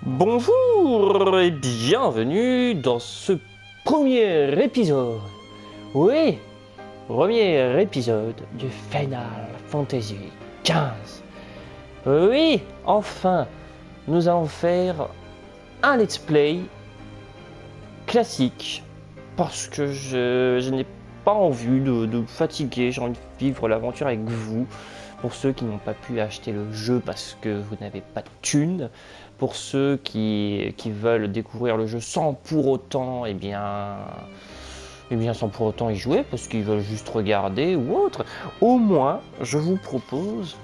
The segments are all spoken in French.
Bonjour et bienvenue dans ce premier épisode. Oui, premier épisode de Final Fantasy XV. Oui, enfin, nous allons faire un let's play classique parce que je n'ai pas envie de fatiguer, j'ai envie de vivre l'aventure avec vous. Pour ceux qui n'ont pas pu acheter le jeu parce que vous n'avez pas de thunes, pour ceux qui veulent découvrir le jeu sans pour autant, sans pour autant y jouer, parce qu'ils veulent juste regarder ou autre, au moins, je vous propose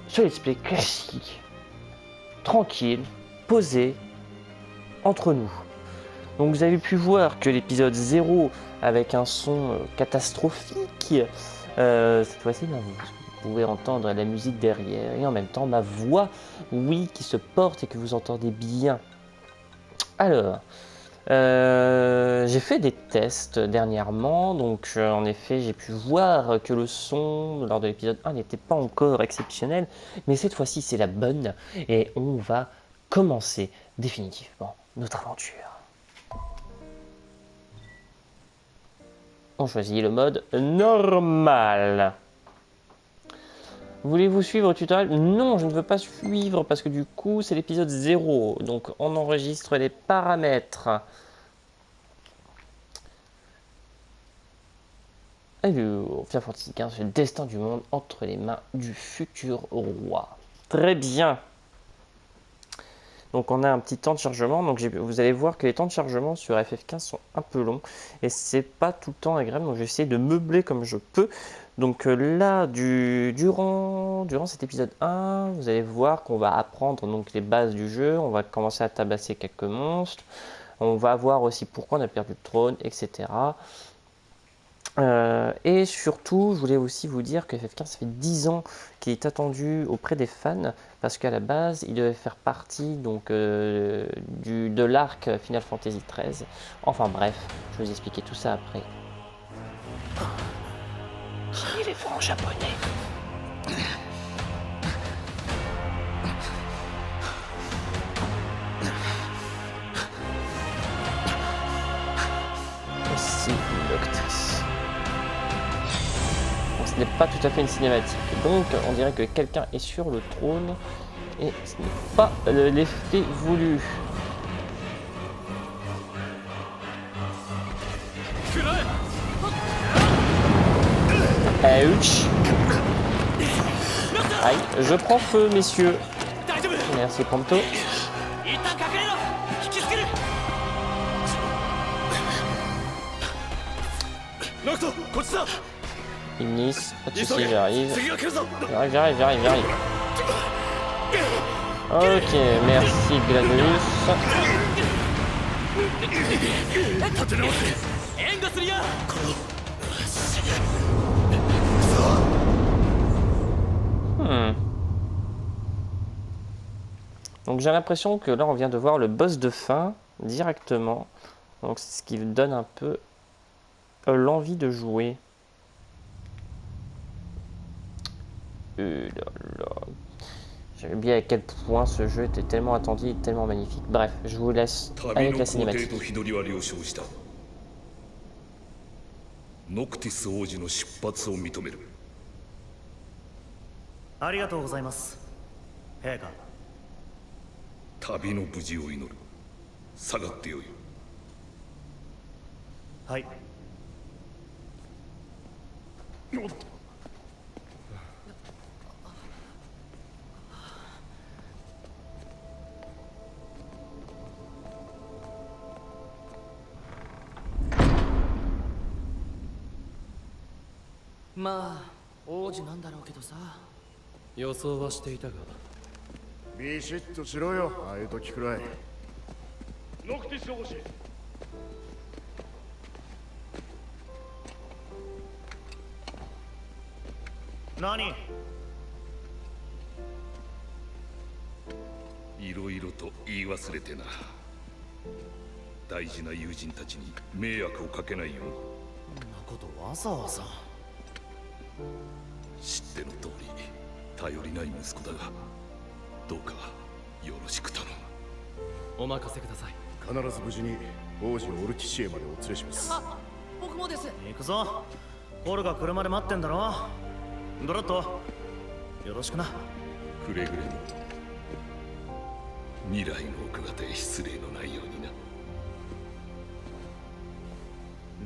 ce let's play classique, tranquille, posé, entre nous. Donc vous avez pu voir que l'épisode 0, avec un son catastrophique, cette fois-ci, vous pouvez entendre la musique derrière et en même temps ma voix, oui, qui se porte et que vous entendez bien. Alors, j'ai fait des tests dernièrement, donc en effet j'ai pu voir que le son lors de l'épisode 1 n'était pas encore exceptionnel, mais cette fois-ci c'est la bonne et on va commencer définitivement notre aventure. On choisit le mode normal. Voulez-vous suivre le tutoriel? Non, je ne veux pas suivre parce que du coup c'est l'épisode 0. Donc on enregistre les paramètres. Alors, Final Fantasy XV, le destin du monde entre les mains du futur roi. Très bien. Donc on a un petit temps de chargement. Donc vous allez voir que les temps de chargement sur FF15 sont un peu longs. Et c'est pas tout le temps agréable. Donc j'essaie de meubler comme je peux. Donc là, durant cet épisode 1, vous allez voir qu'on va apprendre donc, les bases du jeu. On va commencer à tabasser quelques monstres. On va voir aussi pourquoi on a perdu le trône, etc. Et surtout, je voulais aussi vous dire que FF15, ça fait 10 ans qu'il est attendu auprès des fans, parce qu'à la base, il devait faire partie donc, de l'arc Final Fantasy XIII. Enfin bref, je vais vous expliquer tout ça après. Qui est les francs japonais? Aussi une actrice. Donc, ce n'est pas tout à fait une cinématique. Donc on dirait que quelqu'un est sur le trône et ce n'est pas l'effet voulu. Ouch. Aïe, je prends feu, messieurs. Merci, Pronto. Ignis, pas de soucis, j'arrive. J'arrive. Ok, merci, Gladius. Donc j'ai l'impression que là on vient de voir le boss de fin directement. Donc c'est ce qui donne un peu l'envie de jouer. J'avais oublié à quel point ce jeu était tellement attendu et tellement magnifique. Bref, je vous laisse avec la cinématique. Noctis 王子の出発を認める。ありがとうございます。陛下。旅の無事を祈る。下がってよい。はい。まあ王子なんだろうけどさ。予想はしていたが。ビシッとしろよ、ああいう時くらい。ノクティス王子。何？いろいろと言い忘れてな。大事な友人たちに迷惑をかけないように。そんなことわざわざ。知っての通り頼りない息子だが、どうかよろしく頼む。お任せください。必ず無事に王子オルティシエまでお連れします僕もです。行くぞ。コルが車で待ってんだろ。ドラット、よろしくな。くれぐれも未来の奥方へ失礼のないようにな。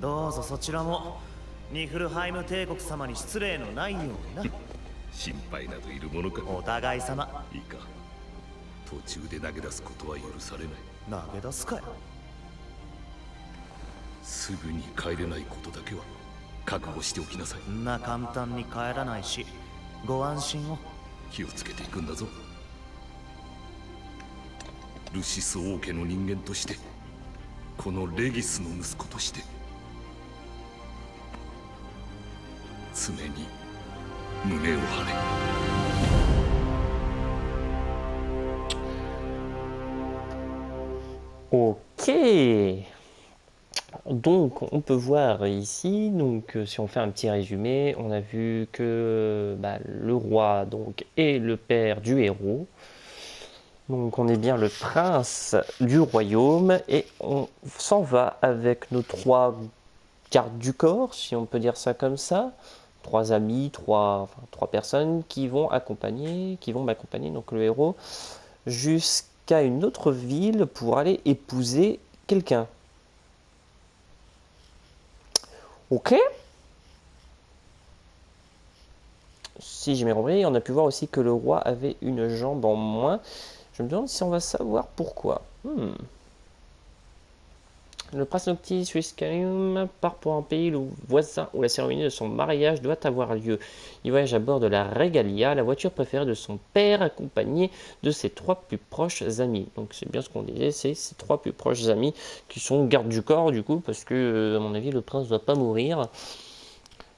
どうぞそちらもニフルハイム帝国様に失礼のないようにな。心配などいるものか。お互い様。いいか、途中で投げ出すことは許されない。投げ出すかよ。すぐに帰れないことだけは覚悟しておきなさい。そんな簡単に帰らないし、ご安心を。気をつけていくんだぞ。ルシス王家の人間として、このレギスの息子として、常に胸を張れ。Ok. Donc, on peut voir ici, donc, si on fait un petit résumé, on a vu que le roi donc, est le père du héros. Donc, on est bien le prince du royaume et on s'en va avec nos 3 gardes du corps, si on peut dire ça comme ça. 3 amis, 3 personnes qui vont m'accompagner, donc le héros, jusqu'à une autre ville pour aller épouser quelqu'un. Ok. Si j'ai bien compris, on a pu voir aussi que le roi avait une jambe en moins. Je me demande si on va savoir pourquoi. Le prince Noctis Wiscarium part pour un pays voisin où la cérémonie de son mariage doit avoir lieu. Il voyage à bord de la Regalia, la voiture préférée de son père, accompagné de ses 3 plus proches amis. Donc c'est bien ce qu'on disait, c'est ses 3 plus proches amis qui sont gardes du corps du coup, parce que à mon avis le prince ne doit pas mourir.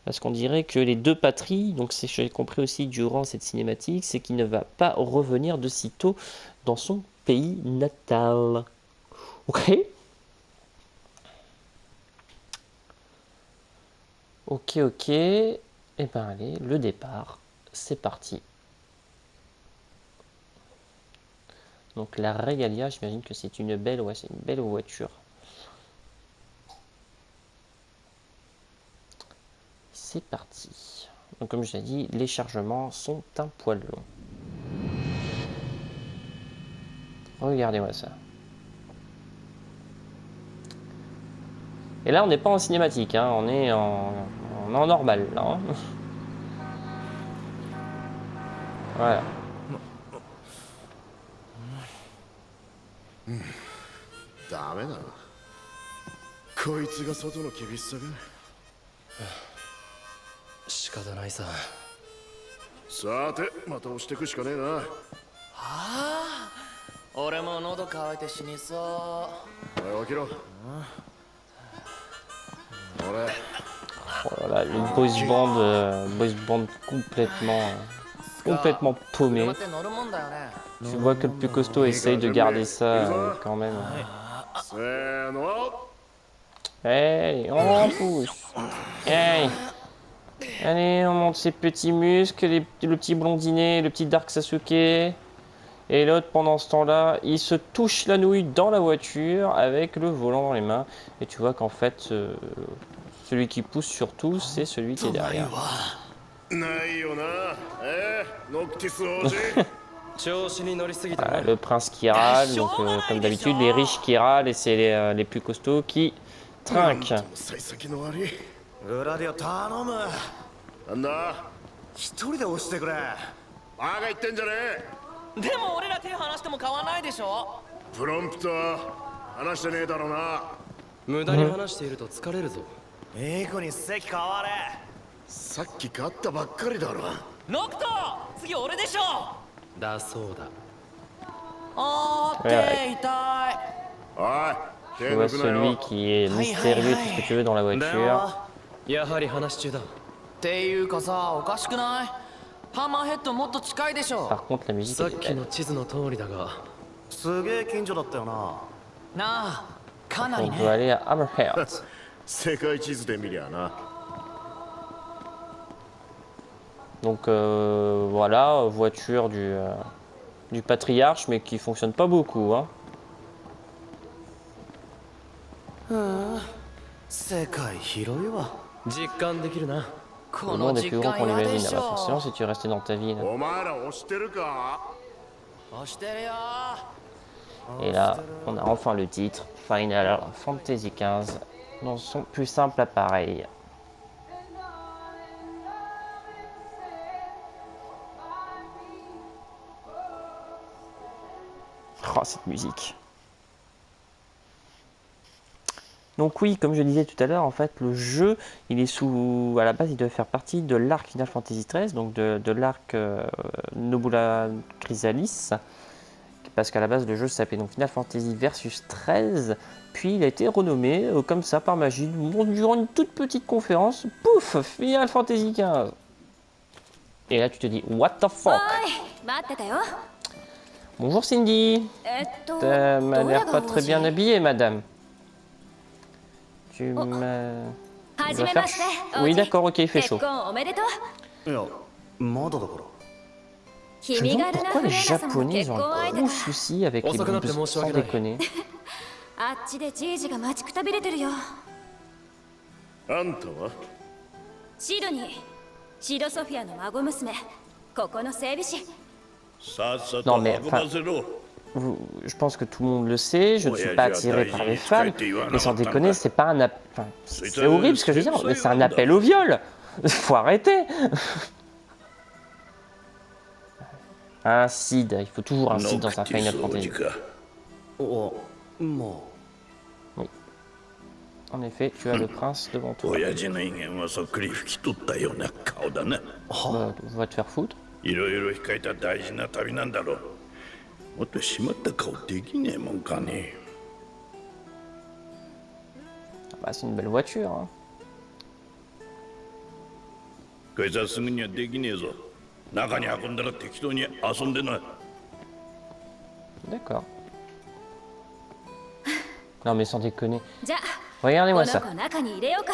Parce qu'on dirait que les 2 patries, donc c'est j'ai compris aussi durant cette cinématique, c'est qu'il ne va pas revenir de sitôt dans son pays natal. Ok. Ok. Et ben allez, le départ, c'est parti. Donc la Regalia, j'imagine que c'est une belle voiture. C'est parti. Donc comme je l'ai dit, les chargements sont un poil longs. Regardez-moi ça. Et là, on n'est pas en cinématique, hein, on est en normal, là. Hein. Voilà. ダメだなこいつが外の厳しさが仕方ないさ。さてまた押してくしかねえなはあ、俺も喉乾いて死にそおい起きろ俺 Oh là là, le boys band complètement paumé. って乗るもんだよね。 Tu vois que le plus costaud essaye de garder ça quand même. せーの Hey, on pousse. Hey. Allez, on monte ses petits muscles, le petit blondinet, le petit Dark Sasuke. Et l'autre, pendant ce temps-là, il se touche la nouille dans la voiture avec le volant dans les mains. Et tu vois qu'en fait, celui qui pousse surtout, c'est celui qui est derrière. ないよなノクティス王子 調子に乗りすぎた Voilà, な。 le prince qui râle, donc comme d'habitude, les riches qui râlent et c'est les plus costauds qui trinquent. 幸先の悪いグラディオ頼む。なんだ一人で押してくれ。バカ言ってんじゃねでも俺ら手離しても買わないでしょ。えプロンプター話してねえだろうな無駄に話していると疲れるぞ。いい子に席変われ。さっき買ったばっかりだろノクト、次俺でしょ。だそうだ。あー、手痛い。おい Tu 手 vois 抜くな celui よ qui est mystérieux, tout ce que tu veux dans la で voiture. もやはり話中だ。っていうかさ、おかしくない？ハンマーヘッドもっと近いでしょ。 Par contre, la musique さっ elle est き belle. の地図の通りだが、すげえ近所だったよな。なあ、かなり On ね。 peut aller à Hammerhead. 世界地図で見りゃな Donc voilà, voiture du patriarche, mais qui fonctionne pas beaucoup. Hein. 世界広いわ。実感できるな。 Le この monde est 実 plus grand 感 qu'on 嫌で l'imagine. し Ah bah forcément ょ si tu restais dans ta ville. お前ら押してるか？ 押してるよ Et là, on a enfin le titre, Final Fantasy XV, dans son plus simple appareil. Oh, cette musique. Donc oui, comme je disais tout à l'heure, en fait, le jeu, il est sous... À la base, il devait faire partie de l'arc Final Fantasy XIII, donc de l'arc Nobula Chrysalis, parce qu'à la base, le jeu s'appelait donc Final Fantasy Versus 13, puis il a été renommé comme ça, par magie, durant une toute petite conférence, pouf, Final Fantasy XV. Et là, tu te dis, what the fuck? 待ってたよ。 Bonjour Cindy. ど T'as m'a れ l'air が pas 王 très 子 bien habillée, madame. Tu m'as... は Tu じ vas め faire まして chaud. 王 Oui, 子 d'accord, ok, il fait 結 chaud. 婚おめでとう。いや、まだだから。 Je me 君 demande がルナ・ pourquoi フ les レーナ様の Japonais 結 ont 婚 un 相手 gros か。 souci avec les Osaka boobs, natte sans monshiwakenai. déconner. あっちでじいじが待ちくたびれてるよ。あんたは？シドニー、シドソフィアの孫娘、ここの整備士。さっさ Non と mais, 運ばせろ。 je pense que tout le monde le sait, je ne suis pas attiré par les femmes, mais sans déconner, c'est pas un appel... Enfin, c'est horrible ce que je veux dire, mais c'est un appel au viol. Faut arrêter. Un Cid, il faut toujours un Cid dans un Final Fantasy. お、ま En effet, tu as le prince devant toi. 親父の威厳はそっくり拭き取ったような顔だな。 Bah, va te faire foutre. いろいろ控えた大事な旅なんだろう。もっと締まった顔できねえもんかね。 Bah, c'est une belle voiture. Hein. こいつはすぐにはできねえぞ。中に運んだら適当に遊んでな。 D'accord. Non mais sans déconner. じゃあ、 Regardez-moi こ ça. の子中に入れようか。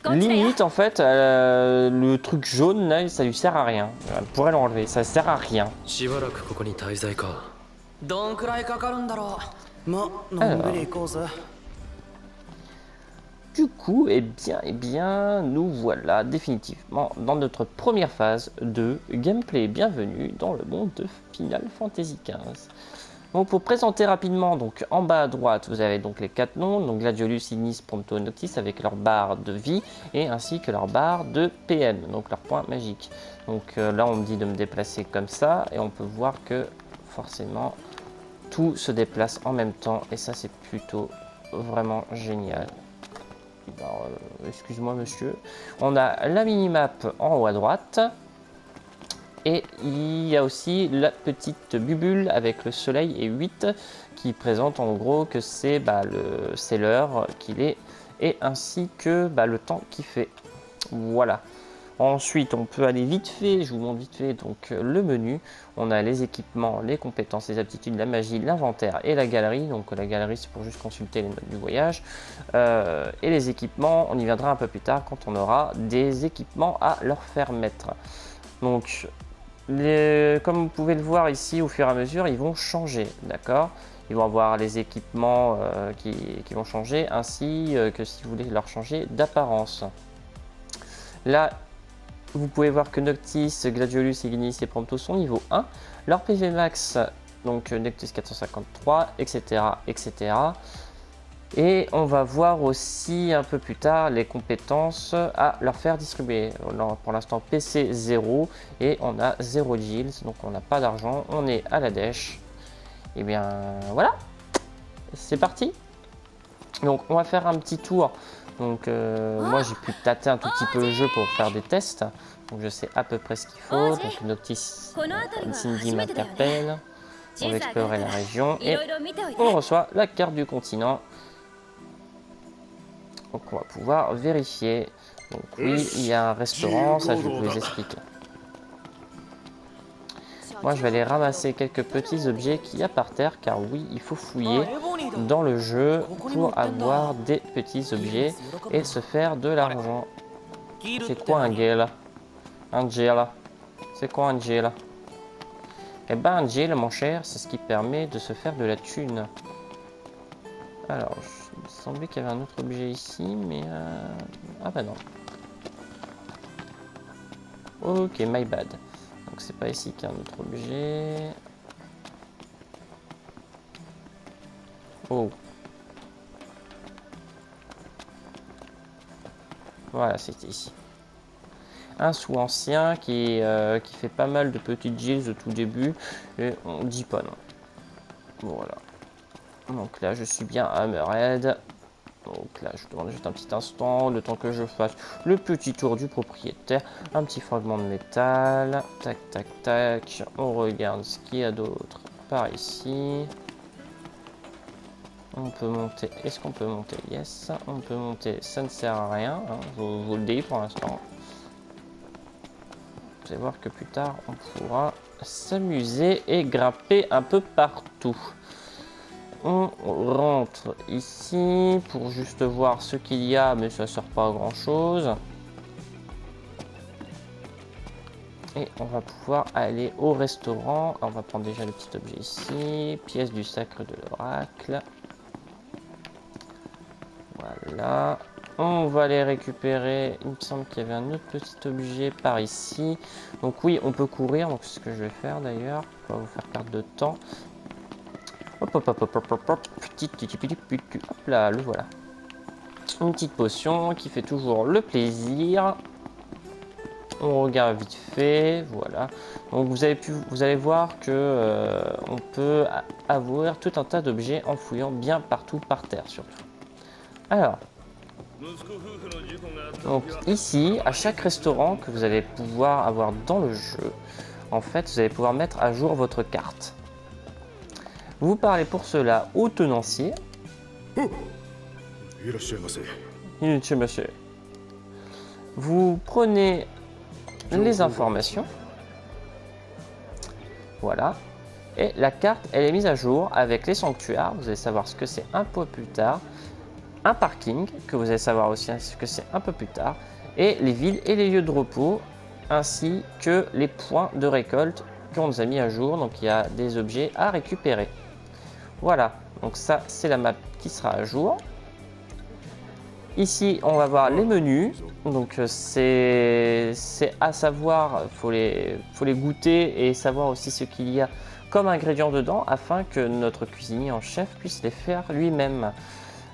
こっちだよ。 Limite en fait, le truc jaune là, ça lui sert à rien. Elle pourrait l'enlever, ça sert à rien. しばらくここに滞在か。どんくらいかかるんだろうま、のんびり行こうぜ。 Du coup, eh bien, nous voilà définitivement dans notre première phase de gameplay. Bienvenue dans le monde de Final Fantasy XV. Donc pour présenter rapidement, donc en bas à droite, vous avez donc les 4 noms, donc Gladiolus, Ignis, Prompto, Noctis, avec leur barre de vie et ainsi que leur barre de PM, donc leur point magique. Donc là, on me dit de me déplacer comme ça et on peut voir que forcément tout se déplace en même temps et ça c'est plutôt vraiment génial. Alors, excuse-moi monsieur. On a la minimap en haut à droite. Et il y a aussi la petite bubule avec le soleil et 8 qui présente en gros que c'est l'heure qu'il est et ainsi que le temps qu'il fait. Voilà. Ensuite, on peut aller vite fait, je vous montre vite fait donc le menu. On a les équipements, les compétences, les aptitudes, la magie, l'inventaire et la galerie. Donc la galerie, c'est pour juste consulter les notes du voyage. Et les équipements, on y viendra un peu plus tard quand on aura des équipements à leur faire mettre. Donc, comme vous pouvez le voir ici, au fur et à mesure, ils vont changer, d'accord ? Ils vont avoir les équipements qui vont changer, ainsi que si vous voulez leur changer d'apparence. Là, vous pouvez voir que Noctis, Gladiolus, Ignis et Prompto sont niveau 1. Leur PV max, donc Noctis 453, etc., etc. Et on va voir aussi un peu plus tard les compétences à leur faire distribuer. Alors, pour l'instant, PC 0 et on a 0 Gills, donc on n'a pas d'argent, on est à la dèche. Et bien voilà, c'est parti. Donc on va faire un petit tour. Donc moi j'ai pu tâter un tout petit peu le jeu pour faire des tests. Donc je sais à peu près ce qu'il faut. Donc Noctis, Cindy m'interpelle. On va explorer la région et on reçoit la carte du continent. Donc on va pouvoir vérifier. Donc oui, il y a un restaurant, ça je vais vous expliquer. Moi je vais aller ramasser quelques petits objets qu'il y a par terre, car oui, il faut fouiller dans le jeu pour avoir des petits objets et se faire de l'argent. C'est quoi un gel? Un gel. C'est quoi un gel? Eh ben un gel, mon cher, c'est ce qui permet de se faire de la thune. Alors, il me semblait qu'il y avait un autre objet ici, mais... Ah bah non. Ok, my bad. Donc c'est pas ici qu'il y a un autre objet. Oh. Voilà, c'était ici. Un sous ancien qui fait pas mal de petites gilles au tout début. Et on dit pas non. Voilà. Donc là, je suis bien à Hammerhead. Donc là, je demande juste un petit instant, le temps que je fasse le petit tour du propriétaire. Un petit fragment de métal. Tac, tac, tac. On regarde ce qu'il y a d'autre par ici. On peut monter. Est-ce qu'on peut monter? Yes. On peut monter. Ça ne sert à rien. Hein. Vous le dites pour l'instant. Vous allez voir que plus tard, on pourra s'amuser et grimper un peu partout. On rentre ici pour juste voir ce qu'il y a, mais ça ne sert pas à grand chose. Et on va pouvoir aller au restaurant. On va prendre déjà le petit objet ici. Pièce du sacre de l'oracle. Voilà. On va aller récupérer. Il me semble qu'il y avait un autre petit objet par ici. Donc oui, on peut courir. Donc c'est ce que je vais faire d'ailleurs. Pour vous faire perdre de temps. Hop, hop, hop, hop, hop, hop, hop. Hop là, le voilà. Une petite potion qui fait toujours le plaisir. On regarde vite fait, voilà. Donc vous allez voir que on peut avoir tout un tas d'objets en fouillant bien partout par terre surtout. Alors, donc ici, à chaque restaurant que vous allez pouvoir avoir dans le jeu, en fait, vous allez pouvoir mettre à jour votre carte. Vous parlez pour cela au tenancier. Monsieur. Vous prenez les informations. Voilà. Et la carte, elle est mise à jour avec les sanctuaires. Vous allez savoir ce que c'est un peu plus tard. Un parking, que vous allez savoir aussi ce que c'est un peu plus tard. Et les villes et les lieux de repos, ainsi que les points de récolte qu'on nous a mis à jour. Donc il y a des objets à récupérer. Voilà, donc ça c'est la map qui sera à jour. Ici on va voir les menus, donc c'est à savoir, faut les goûter et savoir aussi ce qu'il y a comme ingrédients dedans afin que notre cuisinier en chef puisse les faire lui-même.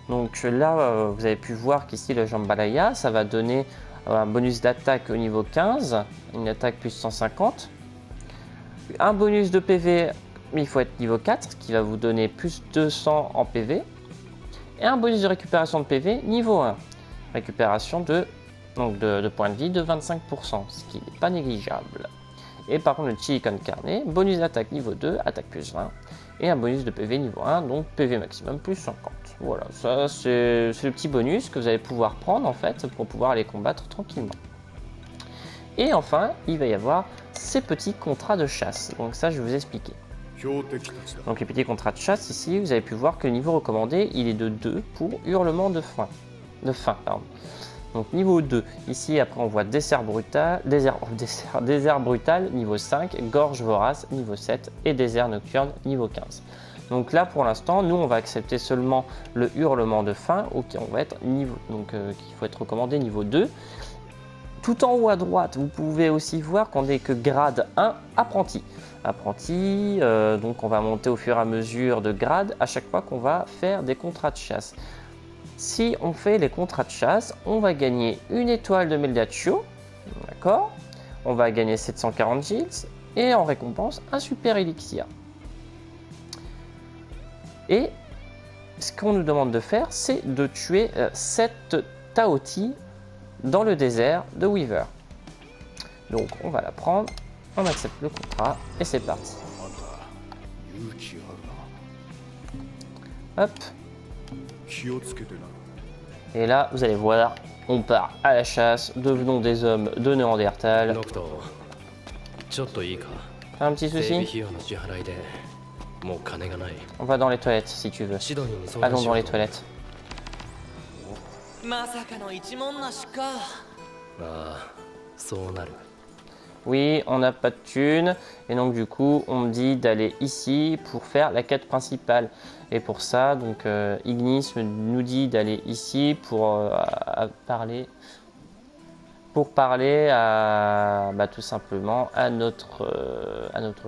Donc là vous avez pu voir qu'ici le jambalaya ça va donner un bonus d'attaque au niveau 15, une attaque plus 150, un bonus de PV. Mais il faut être niveau 4 qui va vous donner plus 200 en PV. Et un bonus de récupération de PV niveau 1. Récupération de points de vie de 25%, ce qui n'est pas négligeable. Et par contre le chili con carne, bonus d'attaque niveau 2, attaque plus 20. Et un bonus de PV niveau 1, donc PV maximum plus 50. Voilà, ça c'est le petit bonus que vous allez pouvoir prendre en fait pour pouvoir aller combattre tranquillement. Et enfin, il va y avoir ces petits contrats de chasse. Donc ça je vais vous expliquer. Donc les petits contrats de chasse ici, vous avez pu voir que le niveau recommandé il est de 2 pour hurlement de faim. Donc niveau 2, ici après on voit désert brutal, niveau 5, gorge vorace niveau 7 et désert nocturne niveau 15. Donc là pour l'instant nous on va accepter seulement le hurlement de faim, on va être niveau, donc qu'il faut être recommandé niveau 2. Tout en haut à droite, vous pouvez aussi voir qu'on n'est que grade 1 apprenti. Donc on va monter au fur et à mesure de grade à chaque fois qu'on va faire des contrats de chasse. Si on fait les contrats de chasse, on va gagner une étoile de Meldaccio, d'accord. On va gagner 740 gills et en récompense un super élixir. Et ce qu'on nous demande de faire, c'est de tuer 7 Taoti dans le désert de Weaver. Donc on va la prendre, on accepte le contrat et c'est parti. Hop. Et là vous allez voir, on part à la chasse, devenons des hommes de Néandertal. Un petit souci? On va dans les toilettes si tu veux. Allons dans les toilettes. Oui, on n'a pas de thunes. Et donc du coup, on me dit d'aller ici pour faire la quête principale. Et pour ça, donc Ignis nous dit d'aller ici pour parler à tout simplement à notre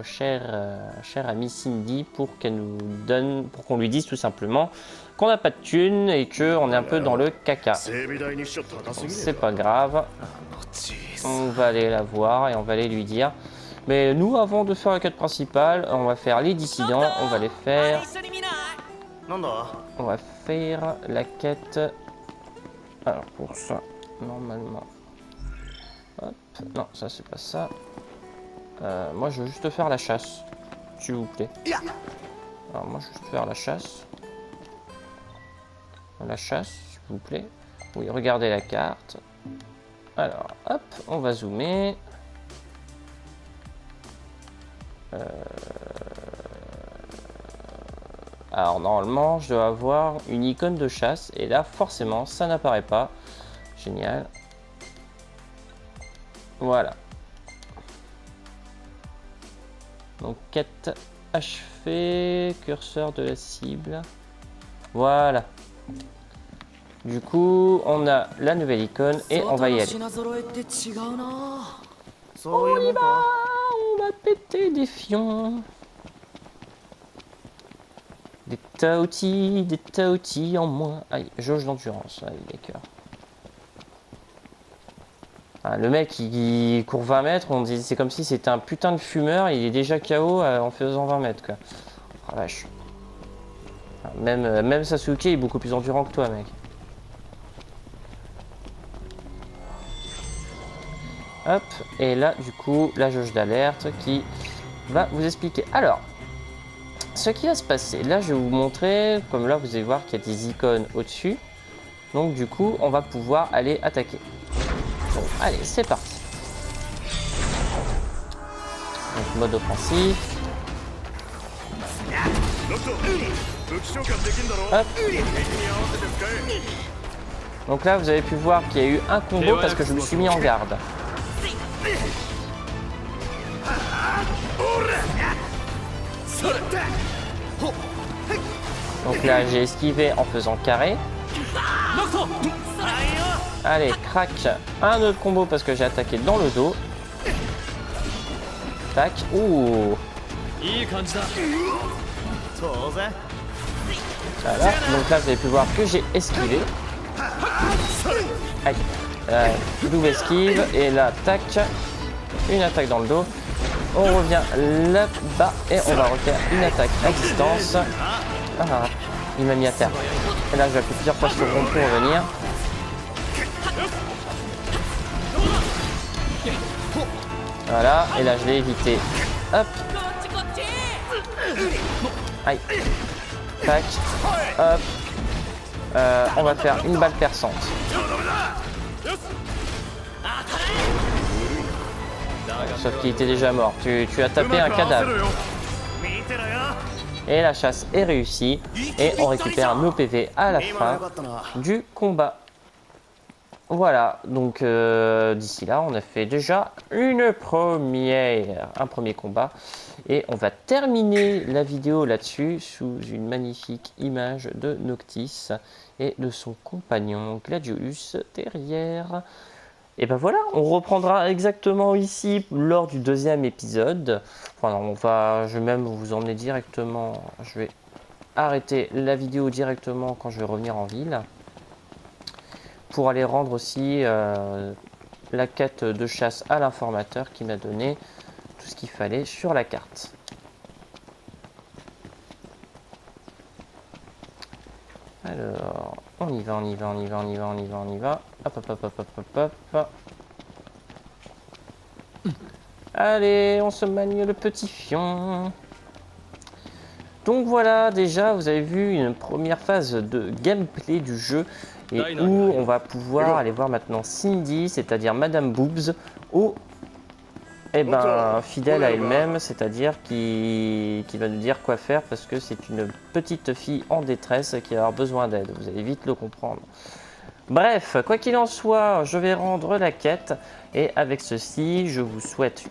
chère amie Cindy pour qu'elle nous donne, pour qu'on lui dise tout simplement qu'on n'a pas de thunes et qu'on est un peu dans le caca. 整備代にしちゃ高すぎね C'est pas grave. On va aller la voir et on va aller lui dire. Mais nous, avant de faire la quête principale, on va faire les dissidents. On va les faire. なんだ On va faire la quête. Alors pour ça, normalement. Hop. Non, ça c'est pas ça. Moi, je veux juste faire la chasse, s'il vous plaît. Alors moi, je veux juste faire la chasse. La chasse, s'il vous plaît. Oui, regardez la carte. Alors, hop, on va zoomer. Alors, normalement, je dois avoir une icône de chasse. Et là, forcément, ça n'apparaît pas. Génial. Voilà. Donc, quête achevée. Curseur de la cible. Voilà. Du coup, on a la nouvelle icône et on va y aller. そういうもんか On va péter des fions. Des taoutis en moins. Aïe, jauge d'endurance. Aïe, d'accord. Ah, le mec, il court 20 mètres, on dit c'est comme si c'était un putain de fumeur, il est déjà KO en faisant 20 mètres, quoi. Oh, vache. Même Sasuke est beaucoup plus endurant que toi, mec. Hop, et là, du coup, la jauge d'alerte qui va vous expliquer. Alors, ce qui va se passer, là, je vais vous montrer, comme là, vous allez voir qu'il y a des icônes au-dessus. Donc, du coup, on va pouvoir aller attaquer. Bon, allez, c'est parti. Donc, mode offensif. Hop. Donc là, vous avez pu voir qu'il y a eu un combo parce que je me suis mis en garde. Donc là, j'ai esquivé en faisant carré. Allez, crac. Un autre combo parce que j'ai attaqué dans le dos. Tac. Ouh. Voilà. Donc là, vous avez pu voir que j'ai esquivé. Aïe. Double esquive. Et là, tac. Une attaque dans le dos. On revient là-bas et on va refaire une attaque à distance. Ah, il m'a mis à terre. Et là, je vais appuyer plusieurs fois sur le rond pour revenir. Voilà, et là, je l'ai évité. Hop. Aïe. Tac. Hop. On va faire une balle perçante. Sauf qu'il était déjà mort. Tu as tapé un cadavre. Et la chasse est réussie. Et on récupère nos PV à la fin du combat. Voilà. Donc d'ici là, on a fait déjà un premier combat. Et on va terminer la vidéo là-dessus sous une magnifique image de Noctis et de son compagnon Gladiolus derrière. Et ben voilà, on reprendra exactement ici lors du deuxième épisode. Enfin, je vais même vous emmener directement. Je vais arrêter la vidéo directement quand je vais revenir en ville. Pour aller rendre aussi la quête de chasse à l'informateur qui m'a donné tout ce qu'il fallait sur la carte. Alors, on y va. Hop, hop, hop, hop, hop, hop, hop. Allez, on se manie le petit fion. Donc voilà, déjà, vous avez vu une première phase de gameplay du jeu et où on va pouvoir aller voir maintenant Cindy, c'est-à-dire Madame Boobs, fidèle à elle-même, c'est-à-dire qui va nous dire quoi faire parce que c'est une petite fille en détresse qui va avoir besoin d'aide. Vous allez vite le comprendre. Bref, quoi qu'il en soit, je vais rendre la quête. Et avec ceci, je vous souhaite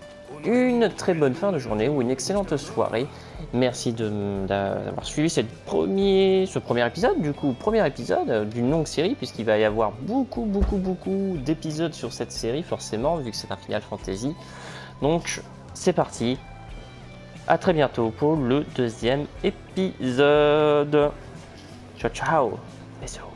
une très bonne fin de journée ou une excellente soirée. Merci d'avoir suivi ce premier épisode, du coup, premier épisode d'une longue série, puisqu'il va y avoir beaucoup d'épisodes sur cette série, forcément, vu que c'est un Final Fantasy. Donc, c'est parti. À très bientôt pour le deuxième épisode. Ciao, ciao. Bisous.